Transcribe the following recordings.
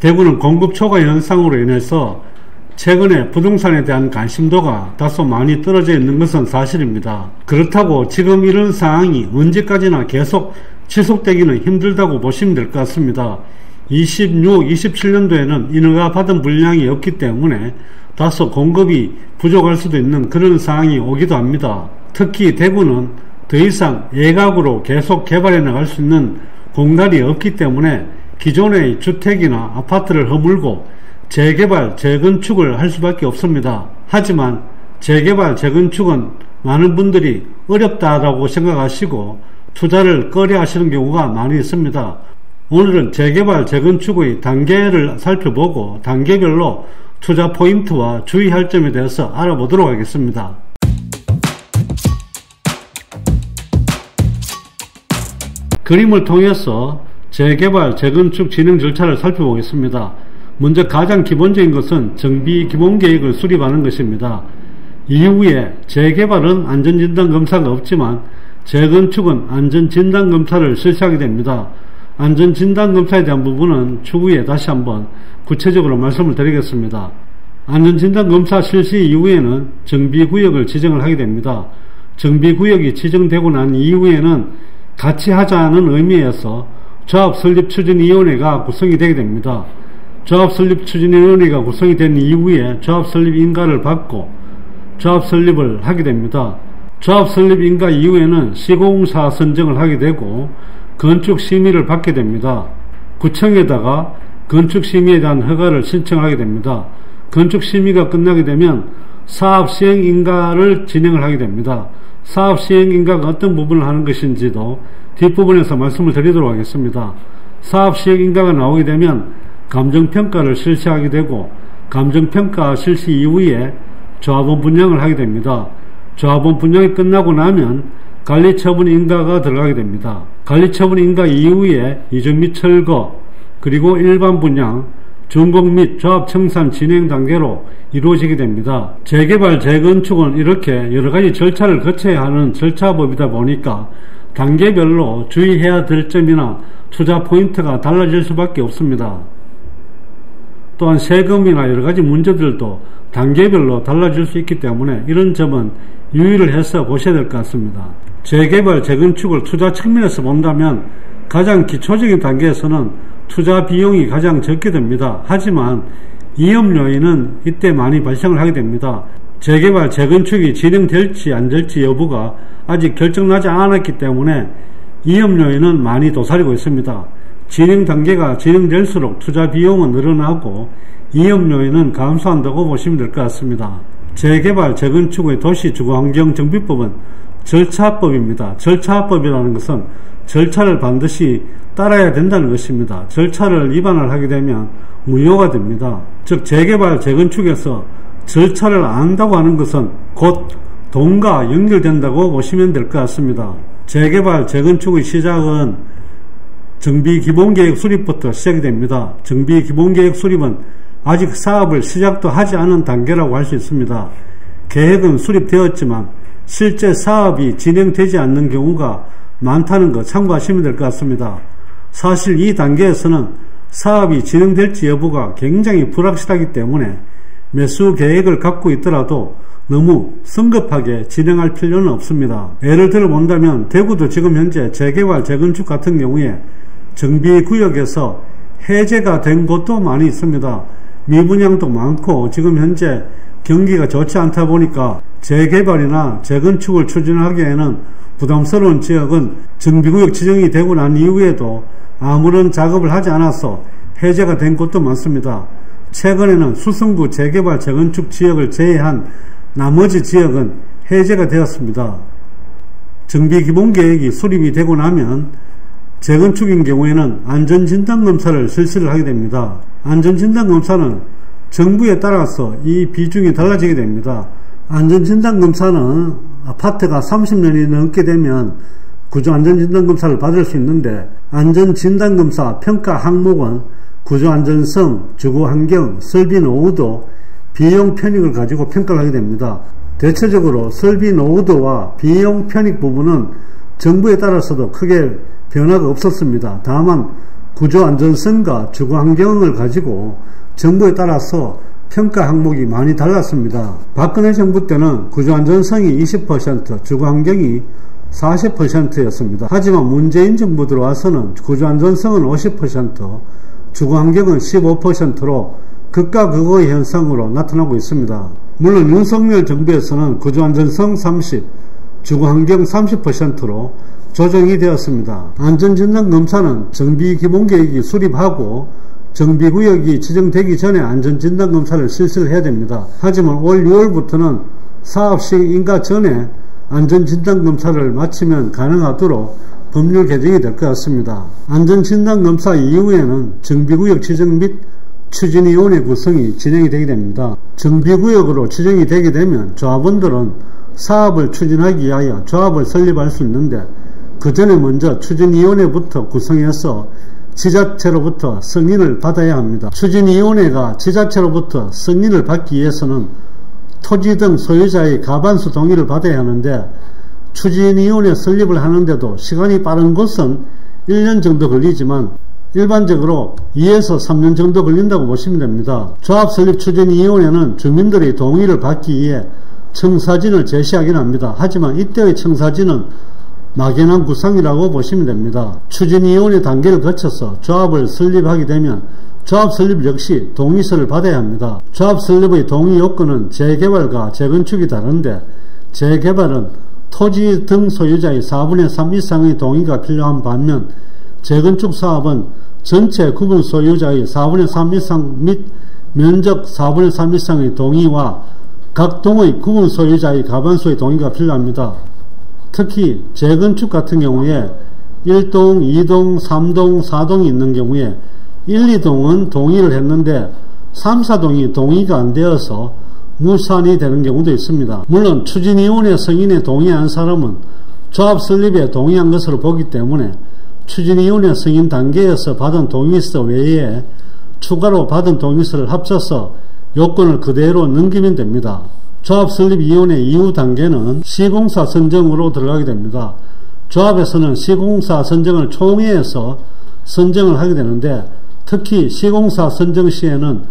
대구는 공급 초과 현상으로 인해서 최근에 부동산에 대한 관심도가 다소 많이 떨어져 있는 것은 사실입니다. 그렇다고 지금 이런 상황이 언제까지나 계속 지속되기는 힘들다고 보시면 될 것 같습니다. 26, 27년도에는 인허가 받은 물량이 없기 때문에 다소 공급이 부족할 수도 있는 그런 상황이 오기도 합니다. 특히 대구는 더 이상 예각으로 계속 개발해 나갈 수 있는 공간이 없기 때문에 기존의 주택이나 아파트를 허물고 재개발, 재건축을 할 수밖에 없습니다. 하지만 재개발, 재건축은 많은 분들이 어렵다라고 생각하시고 투자를 꺼려 하시는 경우가 많이 있습니다. 오늘은 재개발, 재건축의 단계를 살펴보고 단계별로 투자 포인트와 주의할 점에 대해서 알아보도록 하겠습니다. 그림을 통해서 재개발, 재건축 진행 절차를 살펴보겠습니다. 먼저 가장 기본적인 것은 정비 기본계획을 수립하는 것입니다. 이후에 재개발은 안전진단검사가 없지만 재건축은 안전진단검사를 실시하게 됩니다. 안전진단검사에 대한 부분은 추후에 다시 한번 구체적으로 말씀을 드리겠습니다. 안전진단검사 실시 이후에는 정비구역을 지정을 하게 됩니다. 정비구역이 지정되고 난 이후에는 같이 하자는 의미에서 조합설립추진위원회가 구성이 되게 됩니다. 조합설립추진위원회가 구성이 된 이후에 조합설립인가를 받고 조합설립을 하게 됩니다. 조합설립인가 이후에는 시공사 선정을 하게 되고 건축심의를 받게 됩니다. 구청에다가 건축심의에 대한 허가를 신청하게 됩니다. 건축심의가 끝나게 되면 사업시행인가를 진행을 하게 됩니다. 사업시행인가가 어떤 부분을 하는 것인지도 뒷부분에서 말씀을 드리도록 하겠습니다. 사업시행인가가 나오게 되면 감정평가를 실시하게 되고 감정평가 실시 이후에 조합원 분양을 하게 됩니다. 조합원 분양이 끝나고 나면 관리처분인가가 들어가게 됩니다. 관리처분인가 이후에 이전 및 철거 그리고 일반 분양, 준공 및 조합 청산 진행 단계로 이루어지게 됩니다. 재개발, 재건축은 이렇게 여러가지 절차를 거쳐야 하는 절차법이다 보니까 단계별로 주의해야 될 점이나 투자 포인트가 달라질 수밖에 없습니다. 또한 세금이나 여러가지 문제들도 단계별로 달라질 수 있기 때문에 이런 점은 유의를 해서 보셔야 될 것 같습니다. 재개발, 재건축을 투자 측면에서 본다면 가장 기초적인 단계에서는 투자 비용이 가장 적게 됩니다. 하지만 위험 요인은 이때 많이 발생을 하게 됩니다. 재개발, 재건축이 진행될지 안 될지 여부가 아직 결정나지 않았기 때문에 위험 요인은 많이 도사리고 있습니다. 진행 단계가 진행될수록 투자 비용은 늘어나고 위험 요인은 감소한다고 보시면 될 것 같습니다. 재개발, 재건축의 도시주거환경정비법은 절차법입니다. 절차법이라는 것은 절차를 반드시 따라야 된다는 것입니다. 절차를 위반을 하게 되면 무효가 됩니다. 즉 재개발, 재건축에서 절차를 안 한다고 하는 것은 곧 돈과 연결된다고 보시면 될 것 같습니다. 재개발, 재건축의 시작은 정비기본계획 수립부터 시작이 됩니다. 정비기본계획 수립은 아직 사업을 시작도 하지 않은 단계라고 할 수 있습니다. 계획은 수립되었지만 실제 사업이 진행되지 않는 경우가 많다는 것 참고하시면 될 것 같습니다. 사실 이 단계에서는 사업이 진행될지 여부가 굉장히 불확실하기 때문에 매수 계획을 갖고 있더라도 너무 성급하게 진행할 필요는 없습니다. 예를 들어 본다면 대구도 지금 현재 재개발, 재건축 같은 경우에 정비구역에서 해제가 된 곳도 많이 있습니다. 미분양도 많고 지금 현재 경기가 좋지 않다 보니까 재개발이나 재건축을 추진하기에는 부담스러운 지역은 정비구역 지정이 되고 난 이후에도 아무런 작업을 하지 않아서 해제가 된 곳도 많습니다. 최근에는 수성구 재개발, 재건축 지역을 제외한 나머지 지역은 해제가 되었습니다. 정비기본계획이 수립이 되고 나면 재건축인 경우에는 안전진단검사를 실시를 하게 됩니다. 안전진단검사는 정부에 따라서 이 비중이 달라지게 됩니다. 안전진단검사는 아파트가 30년이 넘게 되면 구조안전진단검사를 받을 수 있는데 안전진단검사 평가 항목은 구조안전성, 주거환경, 설비 노후도, 비용 편익을 가지고 평가를 하게 됩니다. 대체적으로 설비 노후도와 비용 편익 부분은 정부에 따라서도 크게 변화가 없었습니다. 다만 구조안전성과 주거환경을 가지고 정부에 따라서 평가 항목이 많이 달랐습니다. 박근혜 정부 때는 구조안전성이 20%, 주거환경이 40%였습니다. 하지만 문재인 정부 들어와서는 구조안전성은 50%, 주거환경은 15%로 극과 극의 현상으로 나타나고 있습니다. 물론 윤석열 정부에서는 구조안전성 30, 주거환경 30%로 조정이 되었습니다. 안전진단검사는 정비기본계획이 수립하고 정비구역이 지정되기 전에 안전진단검사를 실시를 해야 됩니다. 하지만 올 6월부터는 사업 시행 인가 전에 안전진단검사를 마치면 가능하도록 법률 개정이 될 것 같습니다. 안전진단검사 이후에는 정비구역 지정 및 추진위원회 구성이 진행이 되게 됩니다. 정비구역으로 지정이 되게 되면 조합원들은 사업을 추진하기 위하여 조합을 설립할 수 있는데 그 전에 먼저 추진위원회부터 구성해서 지자체로부터 승인을 받아야 합니다. 추진위원회가 지자체로부터 승인을 받기 위해서는 토지 등 소유자의 과반수 동의를 받아야 하는데 추진위원회 설립을 하는데도 시간이 빠른 곳은 1년 정도 걸리지만 일반적으로 2에서 3년 정도 걸린다고 보시면 됩니다. 조합 설립 추진위원회는 주민들의 동의를 받기 위해 청사진을 제시하긴 합니다. 하지만 이때의 청사진은 막연한 구상이라고 보시면 됩니다. 추진위원회 단계를 거쳐서 조합을 설립하게 되면 조합 설립 역시 동의서를 받아야 합니다. 조합 설립의 동의 요건은 재개발과 재건축이 다른데 재개발은 토지 등 소유자의 4분의 3 이상의 동의가 필요한 반면 재건축 사업은 전체 구분 소유자의 4분의 3 이상 및 면적 4분의 3 이상의 동의와 각 동의 구분 소유자의 과반수의 동의가 필요합니다. 특히 재건축 같은 경우에 1동, 2동, 3동, 4동이 있는 경우에 1, 2동은 동의를 했는데 3, 4동이 동의가 안 되어서 무산이 되는 경우도 있습니다. 물론 추진위원회 승인에 동의한 사람은 조합 설립에 동의한 것으로 보기 때문에 추진위원회 승인 단계에서 받은 동의서 외에 추가로 받은 동의서를 합쳐서 요건을 그대로 넘기면 됩니다. 조합설립위원회 이후 단계는 시공사 선정으로 들어가게 됩니다. 조합에서는 시공사 선정을 총회에서 선정을 하게 되는데 특히 시공사 선정 시에는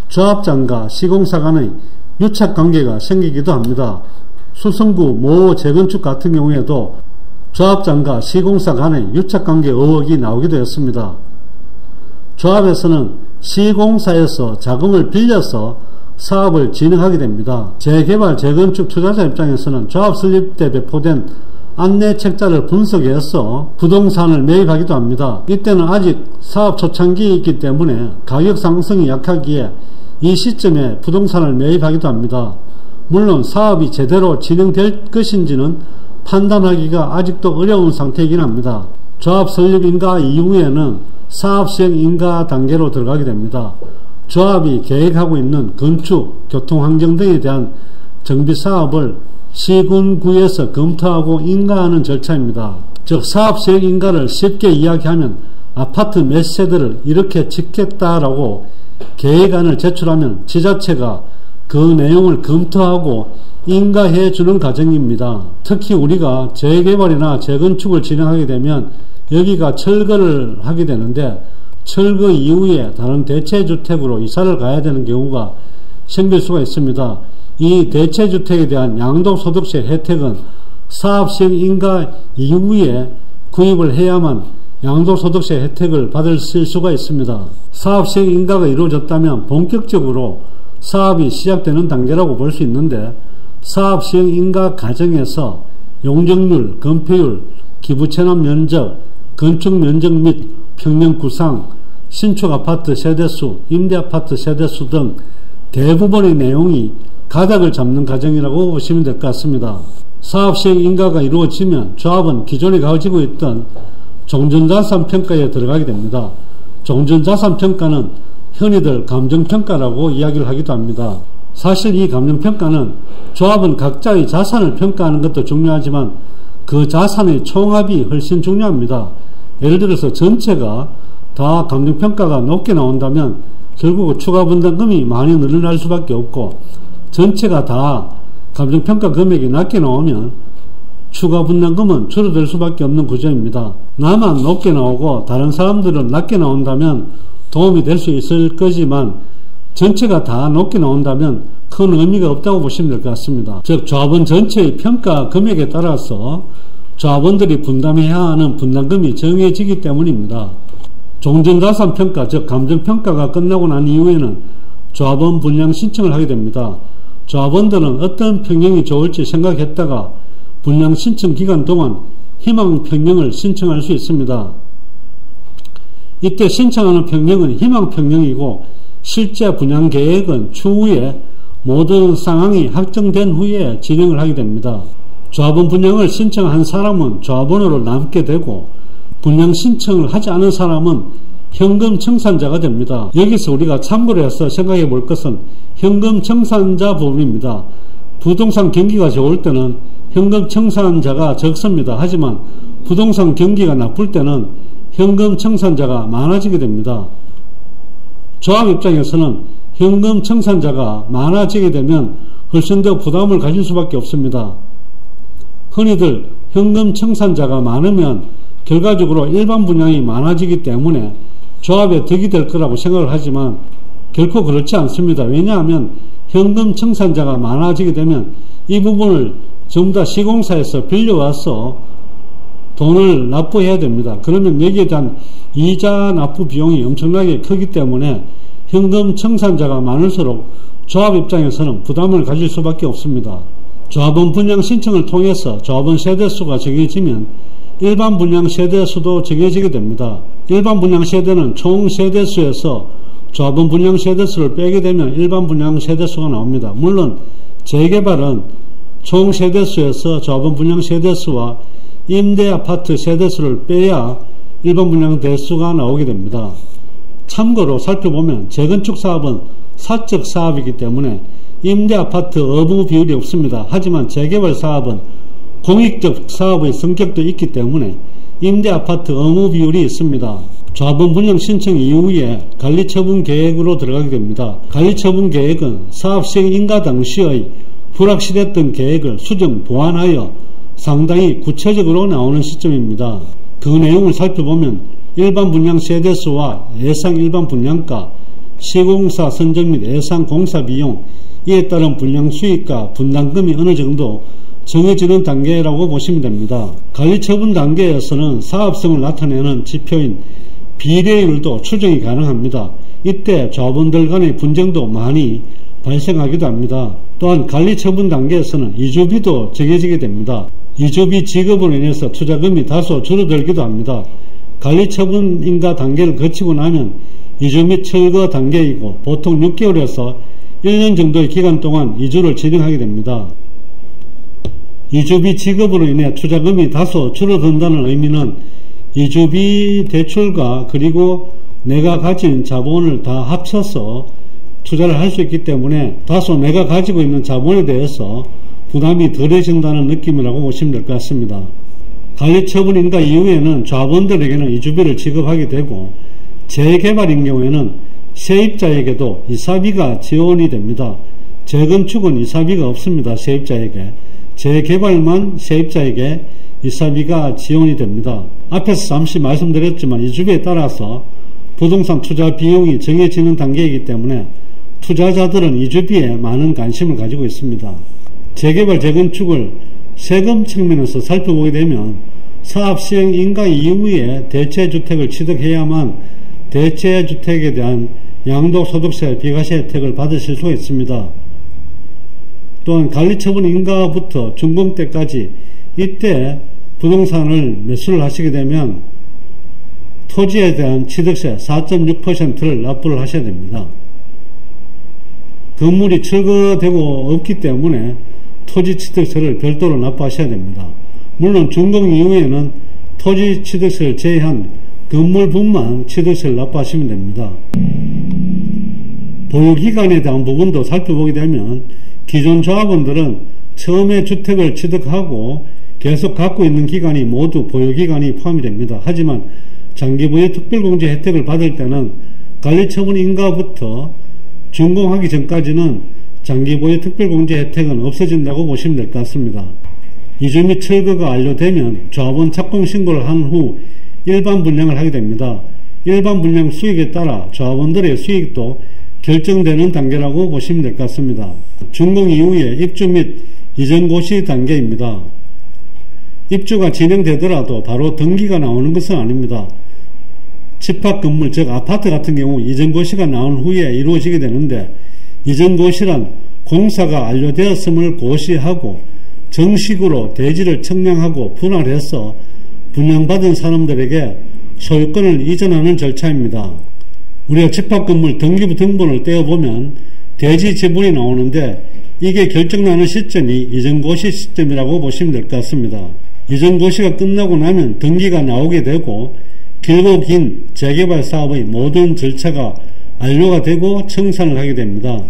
조합장과 시공사 간의 유착관계가 생기기도 합니다. 수성구 모 재건축 같은 경우에도 조합장과 시공사 간의 유착관계 의혹이 나오기도 했습니다. 조합에서는 시공사에서 자금을 빌려서 사업을 진행하게 됩니다. 재개발, 재건축 투자자 입장에서는 조합 설립 때 배포된 안내 책자를 분석해서 부동산을 매입하기도 합니다. 이때는 아직 사업 초창기이기 때문에 가격 상승이 약하기에 이 시점에 부동산을 매입하기도 합니다. 물론 사업이 제대로 진행될 것인지는 판단하기가 아직도 어려운 상태이긴 합니다. 조합 설립 인가 이후에는 사업 시행 인가 단계로 들어가게 됩니다. 조합이 계획하고 있는 건축, 교통환경 등에 대한 정비사업을 시군구에서 검토하고 인가하는 절차입니다. 즉 사업 시행 인가를 쉽게 이야기하면 아파트 몇 세대를 이렇게 짓겠다라고 계획안을 제출하면 지자체가 그 내용을 검토하고 인가해 주는 과정입니다. 특히 우리가 재개발이나 재건축을 진행하게 되면 여기가 철거를 하게 되는데 철거 이후에 다른 대체주택으로 이사를 가야 되는 경우가 생길 수가 있습니다. 이 대체주택에 대한 양도소득세 혜택은 사업시행 인가 이후에 구입을 해야만 양도소득세 혜택을 받을 수가 있습니다. 사업시행 인가가 이루어졌다면 본격적으로 사업이 시작되는 단계라고 볼 수 있는데 사업시행 인가 과정에서 용적률, 건폐율, 기부채납 면적, 건축 면적 및 평면 구상, 신축 아파트 세대수, 임대 아파트 세대수 등 대부분의 내용이 가닥을 잡는 과정이라고 보시면 될 것 같습니다. 사업 시행 인가가 이루어지면 조합은 기존에 가지고 있던 종전자산 평가에 들어가게 됩니다. 종전자산 평가는 흔히들 감정평가라고 이야기를 하기도 합니다. 사실 이 감정평가는 조합은 각자의 자산을 평가하는 것도 중요하지만 그 자산의 총합이 훨씬 중요합니다. 예를 들어서 전체가 다 감정평가가 높게 나온다면 결국 추가 분담금이 많이 늘어날 수밖에 없고 전체가 다 감정평가 금액이 낮게 나오면 추가 분담금은 줄어들 수밖에 없는 구조입니다. 나만 높게 나오고 다른 사람들은 낮게 나온다면 도움이 될 수 있을 거지만 전체가 다 높게 나온다면 큰 의미가 없다고 보시면 될 것 같습니다. 즉 조합원 전체의 평가 금액에 따라서 조합원들이 분담해야 하는 분담금이 정해지기 때문입니다. 종전자산평가 즉 감정평가가 끝나고 난 이후에는 조합원 분량 신청을 하게 됩니다. 조합원들은 어떤 평형이 좋을지 생각했다가 분량 신청 기간 동안 희망 평형을 신청할 수 있습니다. 이때 신청하는 평형은 희망 평형이고 실제 분양 계획은 추후에 모든 상황이 확정된 후에 진행을 하게 됩니다. 조합원 분양을 신청한 사람은 조합원으로 남게 되고 분양 신청을 하지 않은 사람은 현금 청산자가 됩니다. 여기서 우리가 참고로 해서 생각해 볼 것은 현금 청산자 부분입니다. 부동산 경기가 좋을 때는 현금 청산자가 적습니다. 하지만 부동산 경기가 나쁠 때는 현금 청산자가 많아지게 됩니다. 조합 입장에서는 현금 청산자가 많아지게 되면 훨씬 더 부담을 가질 수밖에 없습니다. 흔히들 현금 청산자가 많으면 결과적으로 일반 분양이 많아지기 때문에 조합에 득이 될 거라고 생각을 하지만 결코 그렇지 않습니다. 왜냐하면 현금 청산자가 많아지게 되면 이 부분을 전부 다 시공사에서 빌려와서 돈을 납부해야 됩니다. 그러면 여기에 대한 이자 납부 비용이 엄청나게 크기 때문에 현금 청산자가 많을수록 조합 입장에서는 부담을 가질 수밖에 없습니다. 조합원 분양 신청을 통해서 조합원 세대수가 정해지면 일반 분양 세대수도 정해지게 됩니다. 일반 분양 세대는 총 세대수에서 조합원 분양 세대수를 빼게 되면 일반 분양 세대수가 나옵니다. 물론 재개발은 총 세대수에서 조합원 분양 세대수와 임대아파트 세대수를 빼야 일반 분양 대수가 나오게 됩니다. 참고로 살펴보면 재건축 사업은 사적 사업이기 때문에 임대아파트 의무 비율이 없습니다. 하지만 재개발 사업은 공익적 사업의 성격도 있기 때문에 임대아파트 의무 비율이 있습니다. 조합원 분양 신청 이후에 관리처분 계획으로 들어가게 됩니다. 관리처분 계획은 사업 시행 인가 당시의 불확실했던 계획을 수정 보완하여 상당히 구체적으로 나오는 시점입니다. 그 내용을 살펴보면 일반 분양 세대수와 예상 일반 분양가, 시공사 선정 및 예상 공사 비용, 이에 따른 분양 수익과 분담금이 어느 정도 정해지는 단계라고 보시면 됩니다. 관리처분 단계에서는 사업성을 나타내는 지표인 비례율도 추정이 가능합니다. 이때 조합원들 간의 분쟁도 많이 발생하기도 합니다. 또한 관리처분 단계에서는 이주비도 정해지게 됩니다. 이주비 지급으로 인해서 투자금이 다소 줄어들기도 합니다. 관리처분 인가 단계를 거치고 나면 이주 및 철거 단계이고 보통 6개월에서 1년 정도의 기간 동안 이주를 진행하게 됩니다. 이주비 지급으로 인해 투자금이 다소 줄어든다는 의미는 이주비 대출과 그리고 내가 가진 자본을 다 합쳐서 투자를 할 수 있기 때문에 다소 내가 가지고 있는 자본에 대해서 부담이 덜해진다는 느낌이라고 보시면 될 것 같습니다. 관리처분 인가 이후에는 조합원들에게는 이주비를 지급하게 되고 재개발인 경우에는 세입자에게도 이사비가 지원이 됩니다. 재건축은 이사비가 없습니다. 세입자에게. 재개발만 세입자에게 이사비가 지원이 됩니다. 앞에서 잠시 말씀드렸지만 이주비에 따라서 부동산 투자 비용이 정해지는 단계이기 때문에 투자자들은 이주비에 많은 관심을 가지고 있습니다. 재개발 재건축을 세금 측면에서 살펴보게 되면 사업 시행 인가 이후에 대체주택을 취득해야만 대체주택에 대한 양도소득세 비과세 혜택을 받으실 수가 있습니다. 또한 관리처분 인가부터 준공 때까지 이때 부동산을 매수를 하시게 되면 토지에 대한 취득세 4.6%를 납부를 하셔야 됩니다. 건물이 철거되고 없기 때문에 토지 취득세를 별도로 납부하셔야 됩니다. 물론 준공 이후에는 토지 취득세를 제외한 건물분만 취득세를 납부하시면 됩니다. 보유기간에 대한 부분도 살펴보게 되면 기존 조합원들은 처음에 주택을 취득하고 계속 갖고 있는 기간이 모두 보유기간이 포함이 됩니다. 하지만 장기보유 특별공제 혜택을 받을 때는 관리처분 인가부터 준공하기 전까지는 장기보유 특별공제 혜택은 없어진다고 보시면 될 것 같습니다. 이주 및 철거가 완료되면 조합원 착공 신고를 한 후 일반 분양을 하게 됩니다. 일반 분양 수익에 따라 조합원들의 수익도 결정되는 단계라고 보시면 될 것 같습니다. 준공 이후에 입주 및 이전 고시 단계입니다. 입주가 진행되더라도 바로 등기가 나오는 것은 아닙니다. 집합 건물, 즉 아파트 같은 경우 이전 고시가 나온 후에 이루어지게 되는데, 이전 고시란 공사가 완료되었음을 고시하고 정식으로 대지를 청량하고 분할해서 분양받은 사람들에게 소유권을 이전하는 절차입니다. 우리가 집합건물 등기부 등본을 떼어보면 대지 지분이 나오는데, 이게 결정나는 시점이 이전고시 시점이라고 보시면 될 것 같습니다. 이전고시가 끝나고 나면 등기가 나오게 되고 길고 긴 재개발 사업의 모든 절차가 완료가 되고 청산을 하게 됩니다.